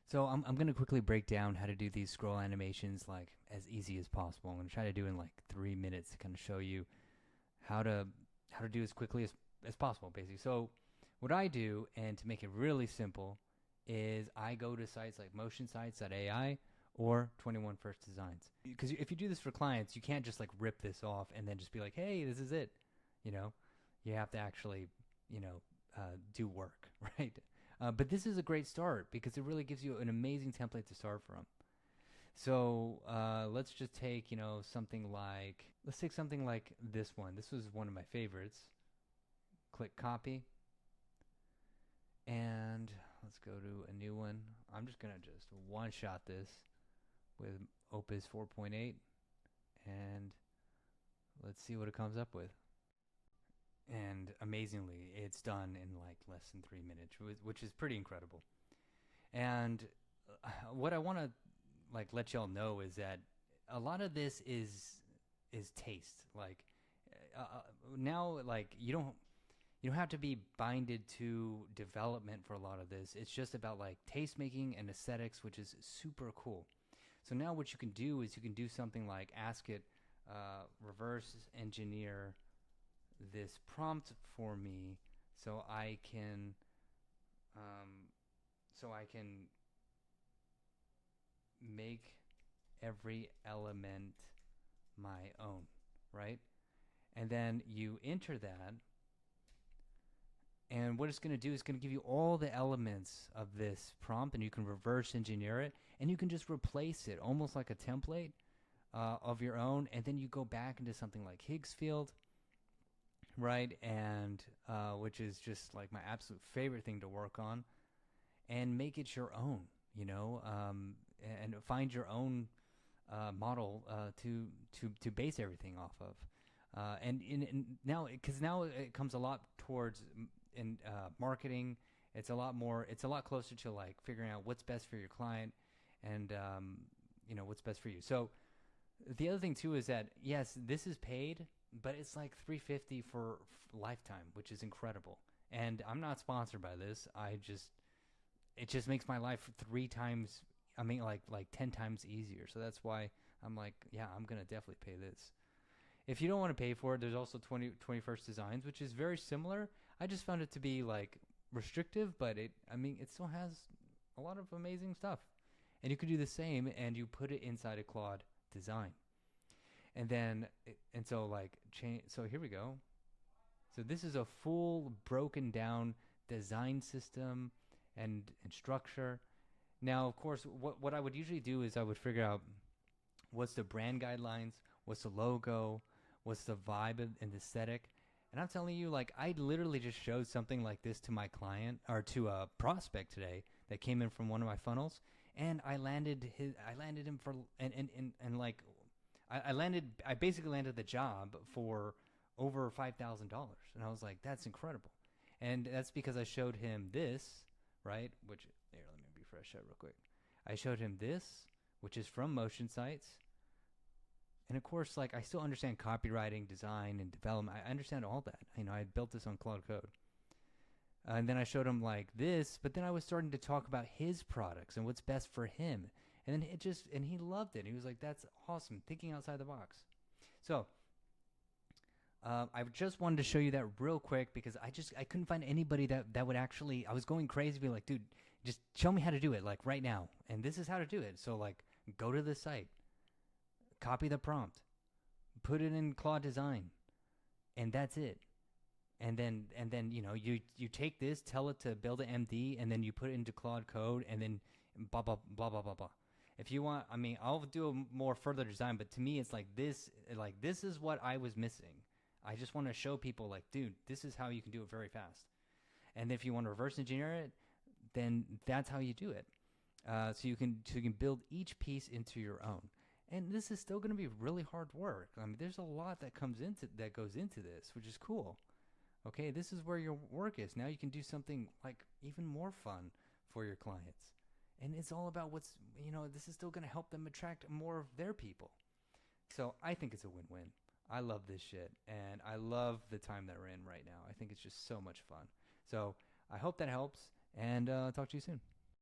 So I'm going to quickly break down how to do these scroll animations like as easy as possible. I'm going to try to do in like 3 minutes to kind of show you how to how to do as quickly as possible, basically. So what I do, and to make it really simple, is I go to sites like motionsites.ai or 21 First Designs. Because if you do this for clients, you can't just like rip this off and then just be like, hey, this is it. You know, you have to actually, do work, right? But this is a great start because it really gives you an amazing template to start from. So let's just take, something like, let's take something like this one. This was one of my favorites. Click copy. And let's go to a new one. I'm just going to just one shot this with Opus 4.8. And let's see what it comes up with. And amazingly, it's done in like less than 3 minutes, which is pretty incredible. And what I want to like let y'all know is that a lot of this is taste. Like now, like you don't have to be binded to development for a lot of this. It's just about like taste making and aesthetics, which is super cool. So now what you can do is you can do something like ask it, reverse engineer this prompt for me so I can um, so I can make every element my own, right? And then you enter that, and what it's going to do is going to give you all the elements of this prompt, and you can reverse engineer it, and you can just replace it almost like a template of your own, and then you go back into something like Higgsfield, right? And which is just like my absolute favorite thing to work on, and make it your own, and find your own model to base everything off of. And now, because now it comes a lot towards in marketing. It's a lot closer to like figuring out what's best for your client, and what's best for you. So the other thing too is that yes, this is paid, but it's like 350 for lifetime, which is incredible. And I'm not sponsored by this. It just makes my life 3 times. I mean, like 10 times easier. So that's why I'm like, yeah, I'm gonna definitely pay this. If you don't want to pay for it, there's also 21st Designs, which is very similar. I just found it to be like restrictive, but it still has a lot of amazing stuff. And you could do the same, and you put it inside a Claude design, and then and so like change. So here we go. So this is a full broken down design system and structure. Now, of course, what I would usually do is I would figure out what's the brand guidelines, what's the logo, what's the vibe and the aesthetic. And I'm telling you, like, I literally just showed something like this to my client or to a prospect today that came in from one of my funnels, and I landed him for, and like, I basically landed the job for over $5,000, and I was like, that's incredible, and that's because I showed him this, right? Which here, let me refresh that real quick. I showed him this, which is from Motion Sites. And of course, like I still understand copywriting, design, and development. I understand all that. I built this on Claude Code. And then I showed him like this, but then I was starting to talk about his products and what's best for him. And then and he loved it. He was like, that's awesome, thinking outside the box. So I just wanted to show you that real quick because I couldn't find anybody that would actually. I was going crazy, being like, dude, just show me how to do it, like right now. And this is how to do it. So like, go to the site, copy the prompt, put it in Claude Design, and that's it. And then you take this, tell it to build an MD, and then you put it into Claude Code, and then blah blah blah blah blah blah. If you want, I mean, I'll do a more further design, but to me, it's like this. Like this is what I was missing. I just want to show people, like, dude, this is how you can do it very fast. And if you want to reverse engineer it, then that's how you do it. So you can build each piece into your own. And this is still going to be really hard work. I mean, there's a lot that goes into this, which is cool. Okay, this is where your work is. Now you can do something like even more fun for your clients. And it's all about this is still going to help them attract more of their people. So I think it's a win-win. I love this shit, and I love the time that we're in right now. I think it's just so much fun. So I hope that helps, and talk to you soon.